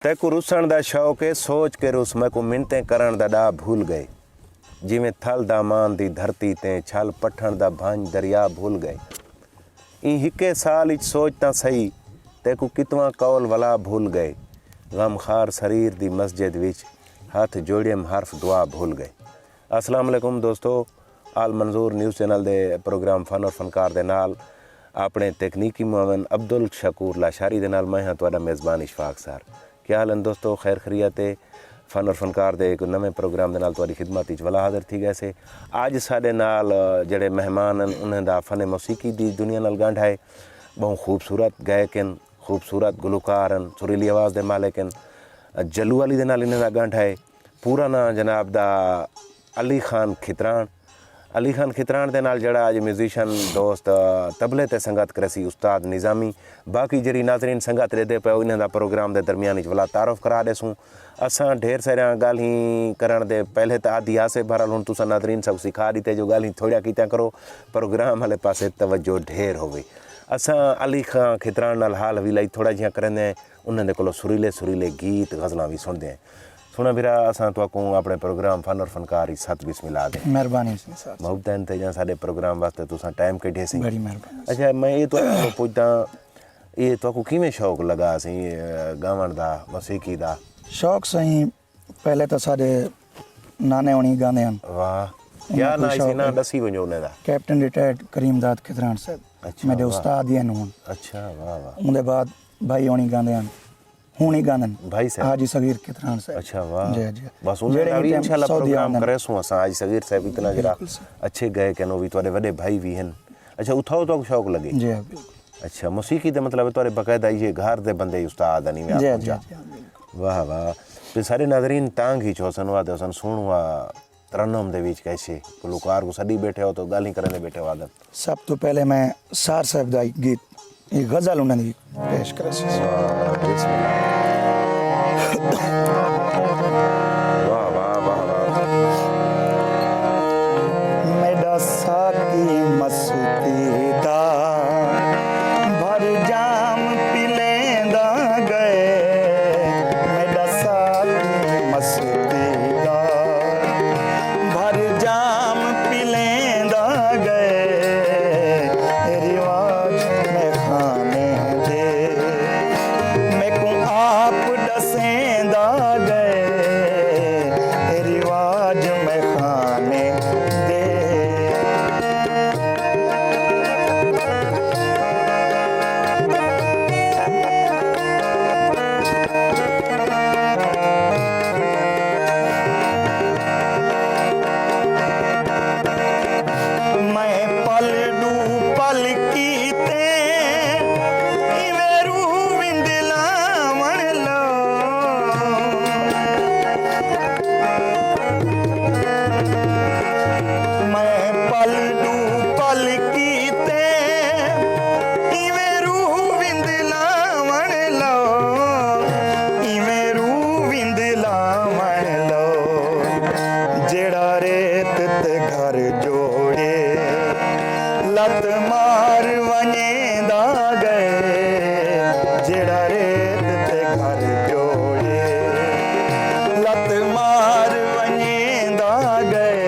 तैकू रुसण दा शौक है सोच के रुस मैं को मिनतें करण दा डा भूल गए जिमें थल दा मान दी धरती ते छल पठण दा भांज दरिया भूल गए ई हिके साल इच सोचता सही तैकू कितवा कौल वला भूल गए गम खार शरीर दी मस्जिद विच हाथ जोड़ियम हर्फ दुआ भूल गए। अस्सलाम वालेकुम दोस्तों, आल मंजूर न्यूज़ चैनल दे प्रोग्राम फन और फनकार दे नाल अपने तकनीकी मुआवन अब्दुल शकूर लाशारी दे नाल मैं हाँ तुहाडा मेज़बान इशफाक सार। क्या हाल है दोस्तों, खैर खरीयत है। फन और फनकार दे एक नवे प्रोग्राम दे नाल तुहाडी खिदमत विच वला हाज़र थी गए। अज साडे नाल जिहड़े मेहमान हैं उन्हें दा फन मौसीकी दी दुनिया नाल गंढ है। बहुत खूबसूरत गायक हैं, खूबसूरत गुलकार हैं, सुरीली आवाज़ दे मालिक हैं। जलू अली दे नाल इन्हां दा गंढ है। पूरा ना जनाब दा अली खान खितरान। अली खान खितरान दे नाल जड़ा अज म्यूजिशियन दोस्त तबले ते संगत करसी उस्ताद निज़ामी। बाकी जरी नाजरीन संगत दे पे इन्हां दा प्रोग्राम दे दरमियान वला तारुफ करा देसूँ। असां ढेर सारियां ॻाल्हियूं करण दे पहले तो आदि आसे भरल हुन तुसां नाजरीन सब सिखा दी जो ॻाल्हियूं थोड़ा कीता करो प्रोग्राम वाले पासे तवज्जो ढेर होवे। असां अली खान खितरान नाल हाल भी लाई थोड़ा जिहा करेंदे उन्हां दे कोलों सुरीले सुरीले गीत गज़लां भी सुनदे हैं। सुना बिरा असां तो को अपने प्रोग्राम फन और फनकार सत बिस्मिल्लाह दे मेहरबानी बहुत दिन ते जा साडे प्रोग्राम वास्ते तुसां टाइम कढे सी। बड़ी मेहरबानी। अच्छा मैं ये तो पुछदा ये तो को किवें शौक लगा सी गावण दा मौसीकी दा? शौक सही पहले तो साडे नाने होनी गाने हैं। वाह, क्या ना सी ना दसी वजो ने दा? कैप्टन रिटायर्ड करीमदाद खितरान साहब। अच्छा, मेरे उस्ताद ही हैं। अच्छा वाह वाह। उनके बाद भाई होनी गाने हैं, हुनी गाने भाई साहब हाजी सगीर खितरान साहब। अच्छा वाह जी जी। बस उन्हें भी इंशाल्लाह प्रोग्राम करे सु असां हाजी सगीर साहब इतना जरा अच्छे गए के नो भी तोरे बड़े भाई भी हैं। अच्छा उठाओ तो शौक लगे? जी बिल्कुल। अच्छा मौसीकी दे मतलब तोरे बकायदा ये घर दे बंदे उस्ताद नहीं में जी आप जी। वाह वाह। तो सारे नाजरीन तांग ही चो सनवा दे सन सुनवा तरन्नुम दे विच कैसे गुलकार को सदी बैठे हो तो गाली करने दे बैठे वादन। सब तो पहले मैं सार साहब दा गीत ये गजल उन्होंने पेश करे। वाह वाह वाह वाह। मेरा साथी मस्ती दा भर जाम पिलेंदा गए। मेरा साथी मस्ती दा भर जाम पिलेंदा गए। रिवाज में खाने दे मैं को आप दसेंदा गए। रिवाज में खाने दे। मैं पल डू पल कीते इवेरू विंदलावण लो। मैं पल डू पल कीते इवेरू विंदलावण लो। इवेरू विंदलावण लो। जेड़ा रेत ते घर जोड़े लत मार वनेंदा गए। जेड़ा रेत ते घर जोड़े लत मार वनेंदा गए।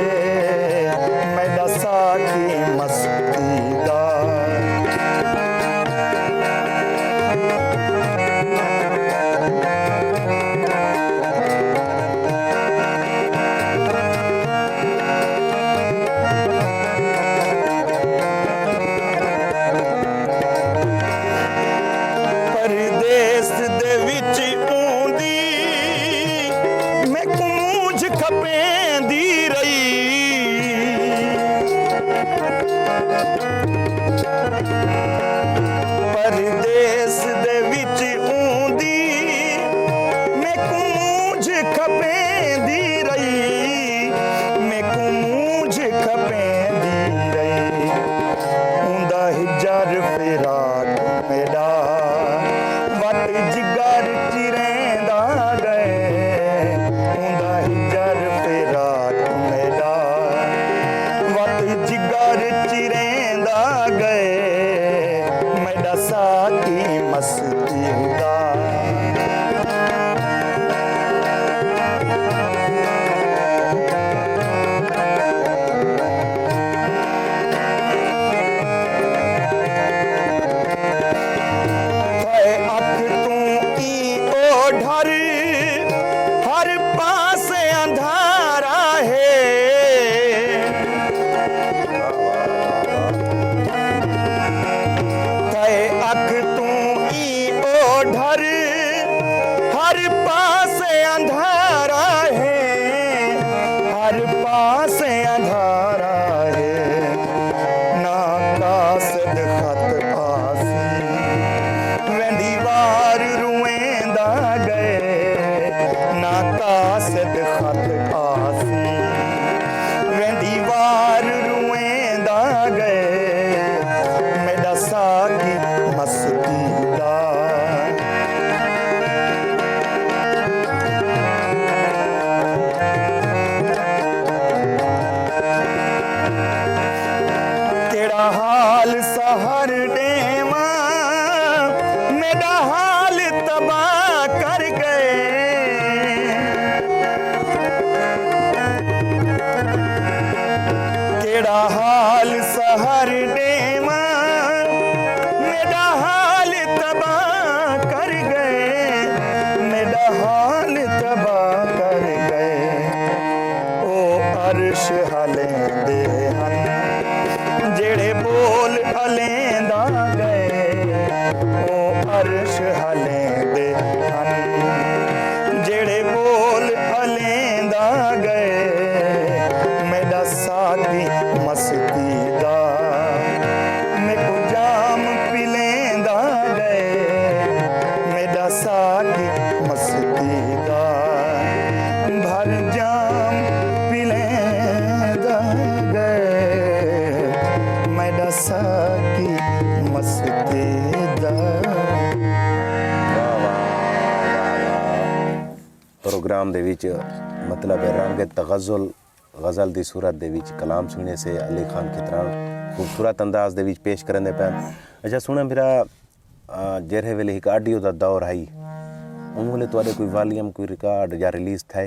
मेरा साथी मस्ती दा परदेस दे विच ऊंदी मैं कूंज खपेंदी रही। परदेस दे विच ऊंदी मैं कूंज खपेंदी रही। मैं कूंज खपेंदी रही। उंदा हिजर फिराक मेरा वट जिगर चिरेंदा गए। उंदा हिजर फिराक ढर हर पास अंधारा है तय अख तू ई ओ ढर हर पास अंधारा है हर पास अंधारा है ना कासद खत आसी वेंदी वार रुएंदा गए ना कासद खत आसी वेंदी वार रुएंदा गए मेरा साकी मस्ती दा तेरा हाल सहर डेवा मेरा हाल तबाह कर गए तेरा हाल सहर डेवा मेरा हाल तबाह कर गए मेरा हाल तबाह कर गए ओ अर्श हले दे हन जेड़े बोल हलेंदा गए ओ अर्श हलेंदे हन जेड़े बोल हलेंदा गए मेरा साथी मस्ती दा मेको जाम पिलेंदा गए मेरा साथी मस्ती दा भर जाम पिलेंदा गए मेरा साकी मस्ती दा प्रोग्राम दे विच मतलब रंग तगज़ुल गज़ल दी सूरत दे विच कलाम सुनने से अली खान कितना खूबसूरत अंदाज दे विच पेश करने पैन अच्छा सुने मेरा जेरे वेले एक ऑडियो दा दौर आई उन्होंने तुहाडे कोई वॉल्यूम कोई रिकॉर्ड या रिलीज थे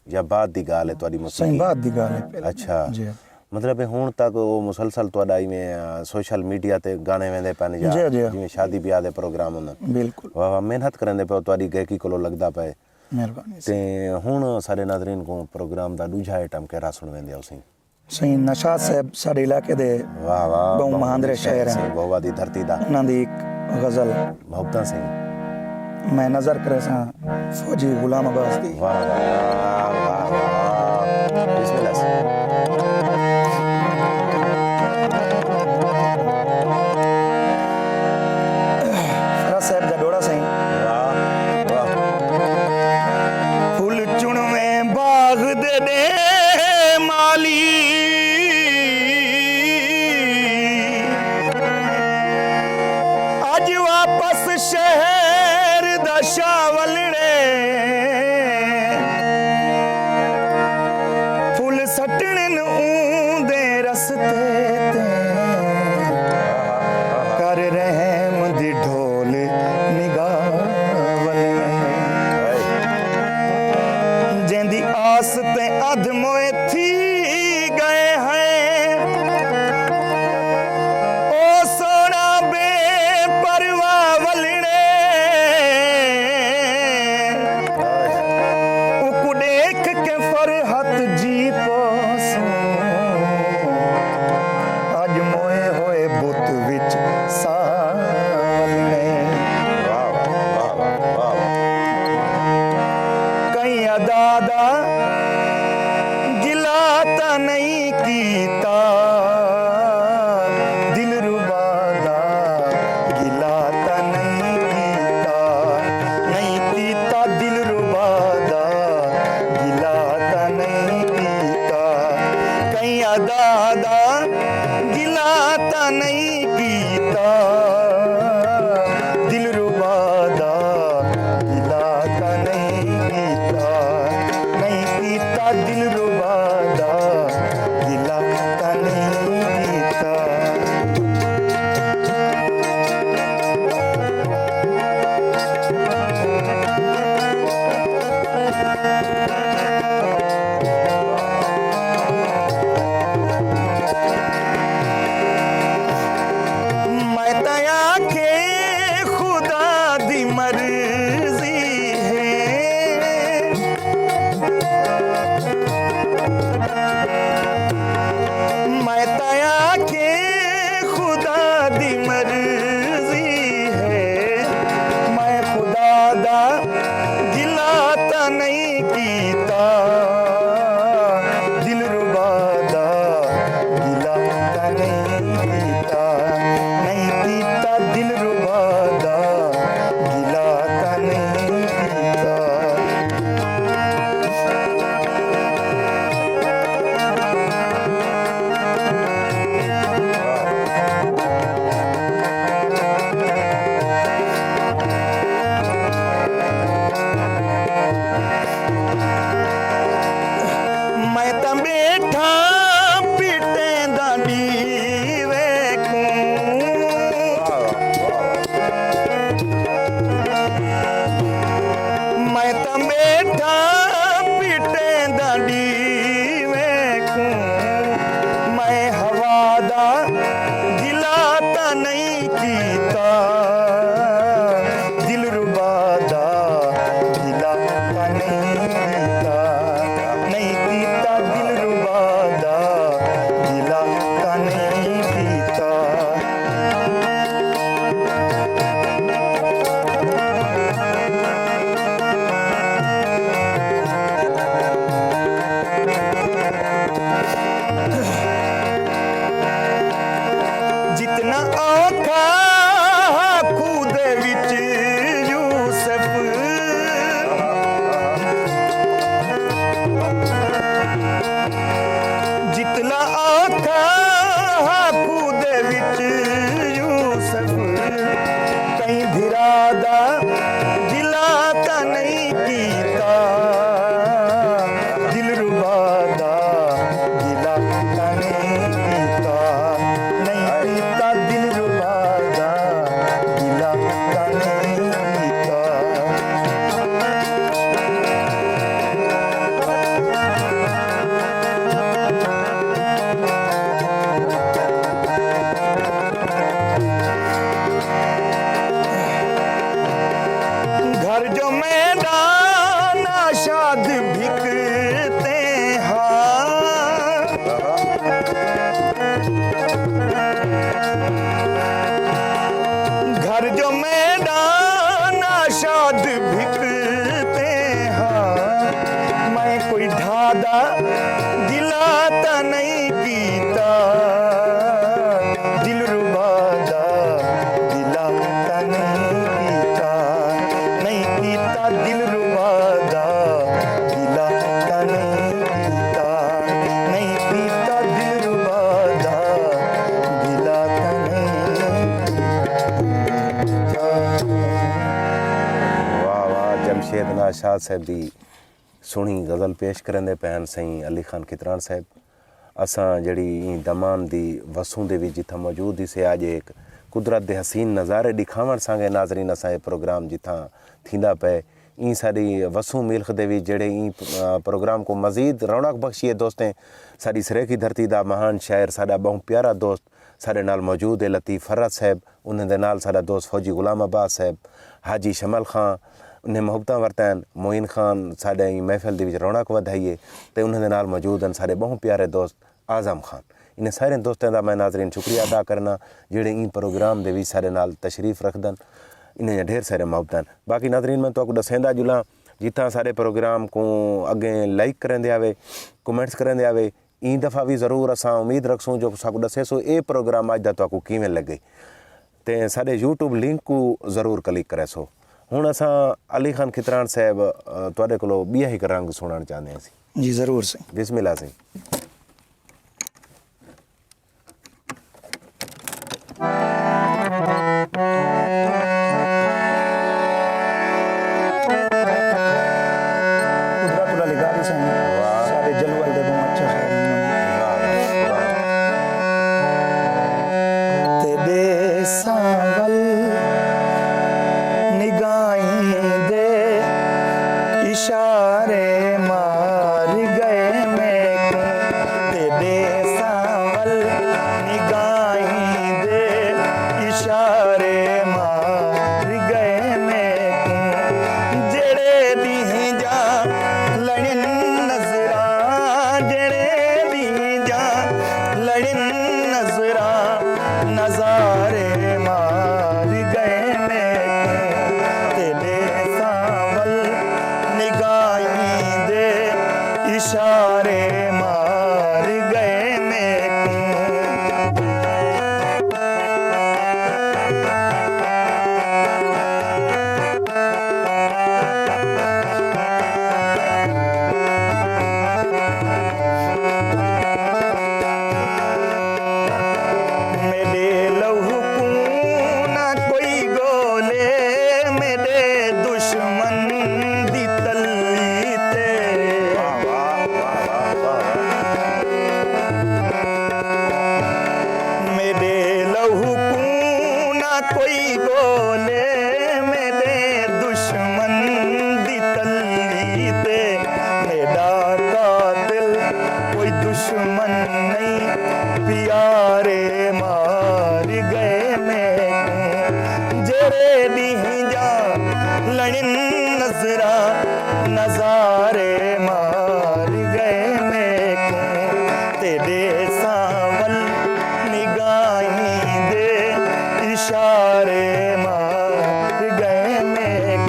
या बाद दी गाल है तुहाडी सही मौसीकी बात दी गल है अच्छा जी मतलब हुण तक वो मुसलसल तुहाडा इवें सोशल मीडिया ते गाने वेंदे पैन या जी, जी। जिवें शादी ब्याह दे प्रोग्राम हुंदे बिल्कुल वाह वाह मेहनत करंदे पे तुहाडी गायकी कोलों लगदा पे मेहरबानी ते हुण साडे नाज़रीन को प्रोग्राम दा दूजा आइटम केड़ा सुन वेंदे उसी सही नशाद साहब साडे इलाके दे वाह वाह बहु महांदरे शायर हैं बहुवा दी धरती दा उन्हां दी एक गजल मोहब्बतां सिंह मैं नजर करे सां फौजी गुलाम अब्बास दी वाह वाह वाह वाह बिस्मिल्लाह फरा साहब दा डोड़ा सही वाह वाह फुल चुनवे बाग दे दे माली अज वापस शहर दा शावलने फुल सटने दे रस्ते ते कर रहम दी ढोल निगावल जेंदी आस ते अध मोए थी गए हैं ओ सोना बेपरवाह वलने उक देख के फरहत जी पोसो अज मोए होए बुत विच सावलने कई अदादा गिला ता नहीं कीता दिल रुबादा गिला ता नहीं कीता दिल रुबादा गिला ता नहीं कीता कई अदादा गिला ता नहीं कीता दिल रुबादा गिला ता नहीं कीता दिल रुबादा गिला ता नहीं कीता मैं तया के खुदा दी मर्जी है ਤਾਂ ਬੈਠਾ ਪੀਟੇ ਦਾ ਡੀ ਵੇਖੂੰ ਮੈਂ ਤਾਂ ਬੈਠਾ ਪੀਟੇ ਦਾ ਡੀ ਵੇਖੂੰ ਮੈਂ ਹਵਾ ਦਾ ਗਿਲਾ ਤਾਂ ਨਹੀਂ ਕੀਤਾ ਦਿਲਰੁਬਾ ਦਾ ਗਿਲਾ ਤਾਂ ਨਹੀਂ ਕੀਤਾ ਨਹੀਂ ਕੀਤਾ ਦਿਲਰੁਬਾ ਦਾ ਗਿਲਾ ਤਾਂ ਨਹੀਂ ਕੀਤਾ ਜਿਤਨਾ ਔਖਾ ਖੂਹ ਦੇ ਵਿੱਚ ਯੂਸਫ ਜਿਤਨਾ ਔਖਾ ਖੂਹ ਦੇ ਵਿੱਚ ਯੂਸਫ ਕਈ ਧਿਰਾ ਦਾ ਗਿਲਾ ਤਾਂ ਨਹੀਂ ਕੀਤਾ ਦਿਲਰੁਬਾ ਦਾ ਗਿਲਾ ਤਾਂ ਨਹੀਂ ਕੀਤਾ ਨਹੀਂ ਕੀਤਾ ਦਿਲਰੁਬਾ ਦਾ ਗਿਲਾ ਤਾਂ ਨਹੀਂ ਕੀਤਾ घर जो मैदान आशाद बिकते हैं घर जो मैदान आशाद बिकते हैं मैं कोई ढादा गिलाता नहीं कीता दिलरुबा दा गिलाता नहीं कीता नहीं कीता दिलरुबा दा गिलाता नहीं कीता नहीं कीता दिलरुबा दा गिलाता नहीं कीता वाह वाह जमशेद नाशाद साहब दी सुनी गज़ल पेश करंदे पैन सही अली खान खितरान साहब असां जड़ी दमान दी वसूं दे विच जिथा मौजूद ही से आज एक कुदरत दे हसीन नज़ारे दिखावण सांगे नाज़रीन असां ये प्रोग्राम जिथा थींदा पे ई साडी वसूं मिल्ख दे विच जड़े ई प्रोग्राम को मज़ीद रौनक बख्शिए दोस्तें साडी सरेखी धरती दा महान शायर साडा बहुत प्यारा दोस्त साडे नाल मौजूद है लतीफ़ फर्रत साहब उन्हें दे नाल साडा दोस्त फौजी गुलाम अब्बास साहब हाजी शमल खां उन्हें मुहब्बतां वरतैन मोइन खान साडे महफिल दे विच रौनक वधाईए ते उन्हें दे नाल मौजूद हैं साडे बहुत प्यारे दोस्त आज़म खान इन्हें सारे दोस्तों का मैं नाज़रीन शुक्रिया अदा करना जेड़े इन प्रोग्राम दे विच साडे नाल तशरीफ़ रखदन इन्हें ढेर सारे मुहब्बतां बाकी नाज़रीन मैं तो दसेंदा जुला जिथा सारे प्रोग्राम को अगे लाइक करेंदे आवे कमेंट्स करेंदे आवे ई दफ़ा भी ज़रूर असां उम्मीद रखसूँ जो साकू दसे सो ये प्रोग्राम अज दा तुहाकू किवें लगे ते साडे यूट्यूब लिंक को ज़रूर क्लिक करे सो हुण असां अली खान खितरान साहब तुहाडे कोलों ॿिया हिकु रंग सुणण चाहंदे हां जी ज़रूर से बिस्मिल्लाह से कुदरत लिगारी से सारे जलवल दे बहुत अच्छा तेरे सावल निगाहें दे इशारे मार गए मैं तेरे सावल निगाहें दे इशारे मार गए मैं जेड़े दी जा लड़न नजरा जेड़े दी जा लड़न नजरा नजारे मार गए मैं तेरे सावल निगाहें दे इशारे मार गए मैं मेरे लहू को ना कोई गोले मेरे दुश्मन दी तली ते नजारे मार गए मेरे तेरे सांवल निगाहीं दे इशारे मार गए मेरे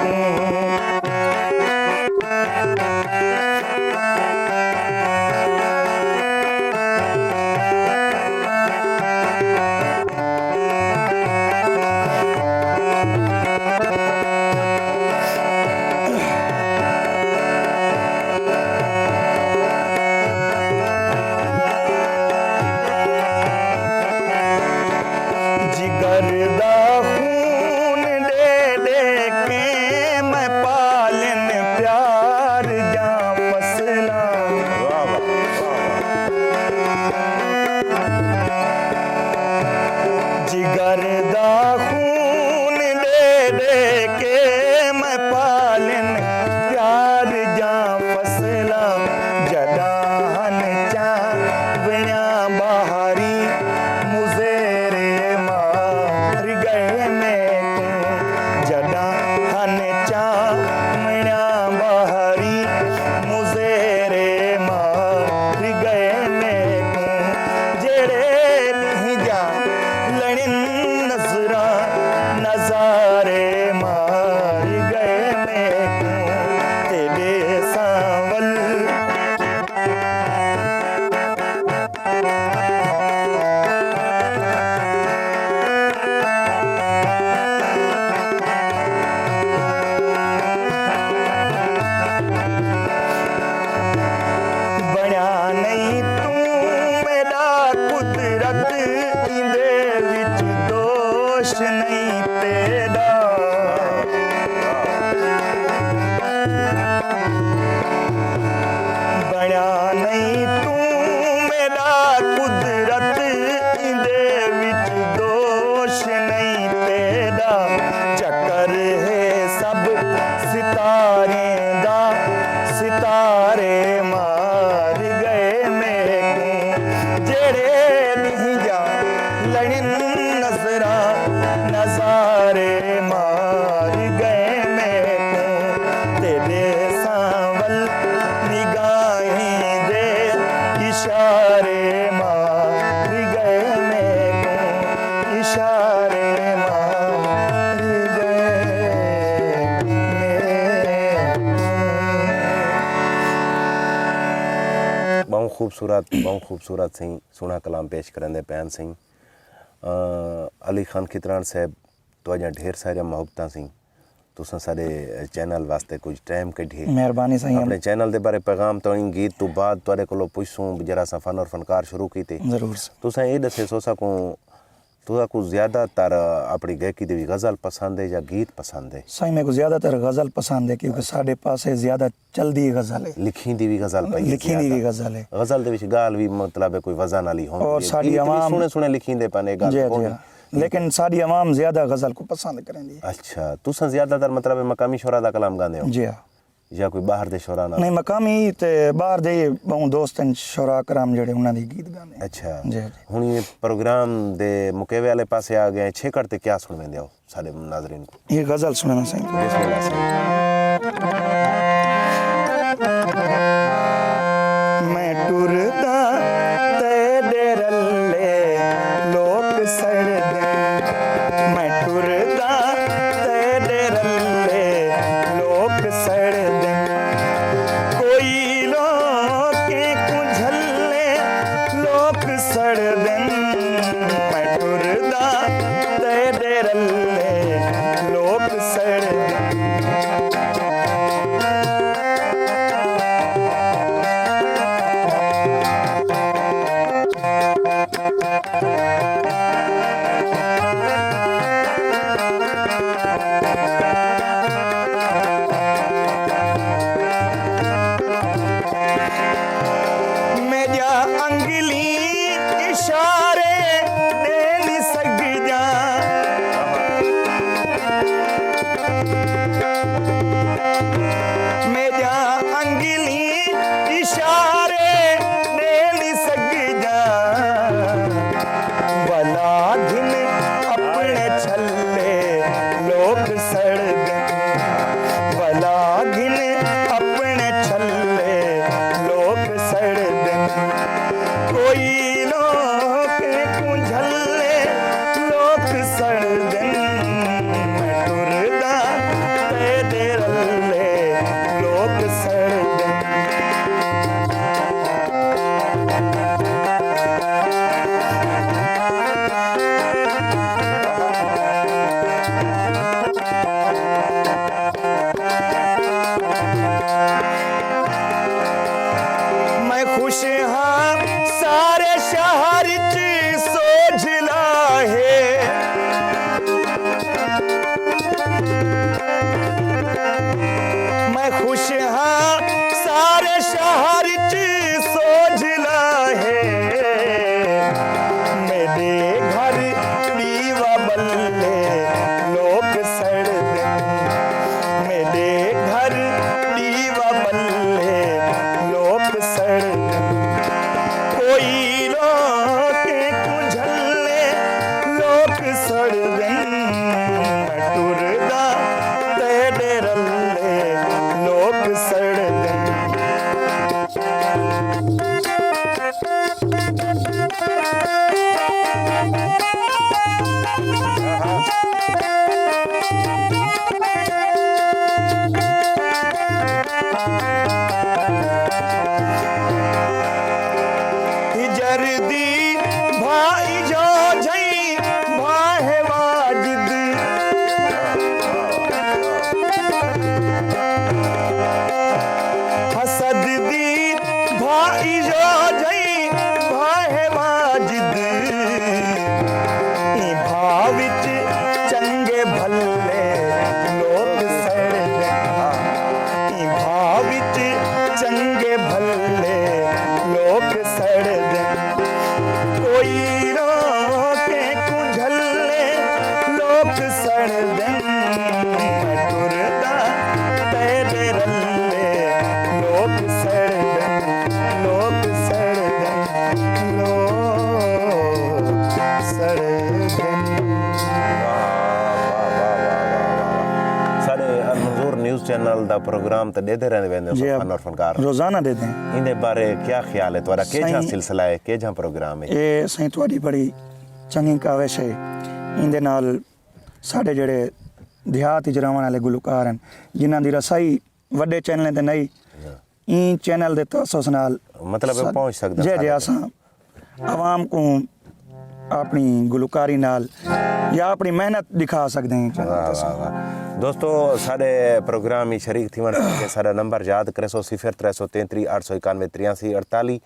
जिगर दा खून दे दे के मैं पालन प्यार जा फसला वाह वाह जिगर दा खून दे दे के मैं पालन प्यार जा फसला जदान चा बिना बहारी मुजेरे मार गए मैं जदान चा बिना बहारी मुजेरे मार गए मैं जेड़े नहीं जा लड़न नजरा नजारे मार गए मैं तेरे सांवल बना नहीं तू मेरा कुदरत इंदे विच दोष नहीं तेरा बना नहीं तू मेरा कुदरत इंदे विच दोष नहीं तेरा चक्कर है सब सितारे दा सितारे मार गए मेरे जेड़े नहीं जा लड़न नजरा नजारे मार गए मेरे तेरे सांवल निगाहीं दे इशारे मार गए मेरे इशारे मार गए मेरे बहुत खूबसूरत सी सोहना कलाम पेश करंदे पैन सी अली खान खितरान साहब तुहाडियां ढेर सारिया मुहब्बतां सी तुसां साडे चैनल वास्ते कुछ टाइम कढिए मेहरबानी साईं अपने चैनल दे बारे पैगाम तो इन गीत तो बाद तुहाडे कोलों पुछसूं जरा सा फन और फनकार शुरू कीते जरूर तुसां ये दसे सोसा को ज़्यादातर अपनी गायकी दी गज़ल पसंद है या गीत पसंद है साईं मेरे को ज़्यादातर गज़ल पसंद है क्योंकि साढ़े पास ज़्यादा चलदी गज़ल है लिखी दी भी गज़ल पई लिखी दी भी गज़ल है गज़ल दे विच गाल भी मतलब है कोई वजन वाली होंदी और साडी आवाम सुने सुने लिखींदे पने गाल जी कोनी। जी लेकिन साडी आवाम ज़्यादा गज़ल को पसंद करेंदी अच्छा तुसां ज़्यादातर मतलब है मकामी शोरा दा कलाम गांदे हो जी हाँ या कोई बाहर दे शोरा ना नहीं मकामी ते बाहर दे बहु दोस्त शोरा कराम जेड़े उन्हां दे गीत गाने अच्छा जी जी हुन ये प्रोग्राम दे मुकेवे वाले पासे आ गए छेकड़ ते क्या सुन वेंदे हो साडे नाज़रीन को ये गज़ल सुनना साईं बिस्मिल्लाह से मैं टुरदा तेरे रल्ले लोक सड़ दे मैं टुरदा तेरे रल्ले लोक सड़ दे कोई लोके कुझल्ले लोक सड़ दे मैं टुरदा तेरे रल्ले लोक सड़ दे सड़ दें। मैं खुश हाँ सारे शहर च सोझला है, मैं खुश हाँ सारे शहर च सोझला है, मेरे घर दीवा बल्ले लोग सड़ दें, मेरे घर दीवा बल्ले लोग सड़ दें। कोई रोके कुझले लोग सड़ दें, मैं टुरदा तेरे रल्ले लोग सड़ दें। जर्दी भाई जो जई भाहे वाजिद, हसद दी भाई जो जई भाहे वाजिद, ई भाविच चंगे भले लोग सड़ दें, ई भाविच चंगे भले लोग सड़ दें। कोई रोके कुझले लोग सड़ दें, मैं टुरदा तेरे रल्ले लोग सड़ दें, लोग सड़ दें, लोग सड़ दें। सारे मंजूर न्यूज़ चैनल दा प्रोग्राम तो देते रहने वेंदे जी, फन और फनकार, रोजाना दे दें। इनके बारे क्या ख्याल है तुम्हारा? केजा साईं- सिलसिला है, केजा प्रोग्राम है? ਇਹ ਸਹੀ ਤੁਹਾਡੀ ਬੜੀ ਚੰਗੀ ਕਾਵਿਸ਼ ਹੈ। ਇਹਦੇ ਨਾਲ ਸਾਡੇ ਜਿਹੜੇ ਦਿਹਾਤ ਵਿੱਚ ਰਹਿਣ ਵਾਲੇ ਗੁਲਕਾਰ ਹਨ, ਜਿਨ੍ਹਾਂ ਦੀ ਰਸਾਈ ਵੱਡੇ ਚੈਨਲਾਂ ਤੇ ਨਹੀਂ, ਇਹ ਚੈਨਲ ਦੇ ਤਸੱਸੁਸ ਨਾਲ मतलब है पहुंच सकदा ਜੇ सारे ਜੇ ਅਸਾਂ ਆਵਾਮ को अपनी गुलकारी नाल या अपनी मेहनत दिखा सकते हैं। वाह, वाह, वाह। दोस्तों सारे प्रोग्राम ही शरीक थी वण के सारा नंबर याद करे 0333 891 83 48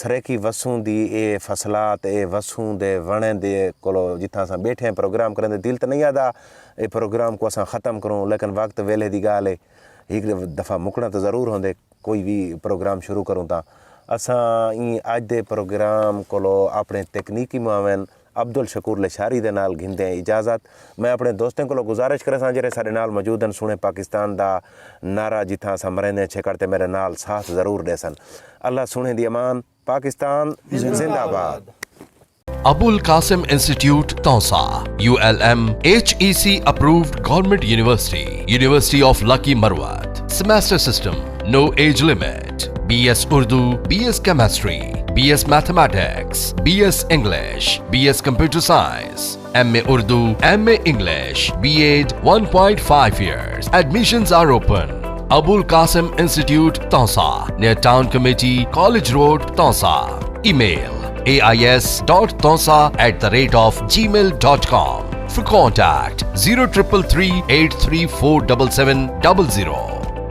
सरेकी वसूं दी ए फसलात ए वसूं दे वणे दे कोलो जिथा असां बैठे हैं प्रोग्राम करन दिल तो नहीं आदा ए प्रोग्राम को असां ख़त्म करूं, लेकिन वक्त वेले दी गाल है, एक दफ़ा मुकना तो ज़रूर होंदे कोई भी प्रोग्राम शुरू करूं ता असां ई अज दे प्रोग्राम कोलो अपने तकनीकी मुआवन अब्दुल शकूर लशारी दे नाल घिंदे हैं इजाज़त। मैं अपने दोस्तों को गुजारिश करे सां जेरे सारे नाल मौजूद हैं, सुने पाकिस्तान दा नारा जिथा असां मरेंदे छे करते मेरे नाल साथ ज़रूर देसन। अल्लाह सुने दी अमान, पाकिस्तान जिंदाबाद। Abul Qasim Institute, Tausa, ULM, HEC approved Government University, University of Lucky Marwat. Semester system, no age limit. BS Urdu, BS Chemistry, BS Mathematics, BS English, BS Computer Science, MA Urdu, MA English, B.Ed 1.5 years. Admissions are open. Abul Qasim Institute, Tausa, near Town Committee, College Road, Tausa. Email ais.tausa@gmail.com. For contact 0333 834 7700.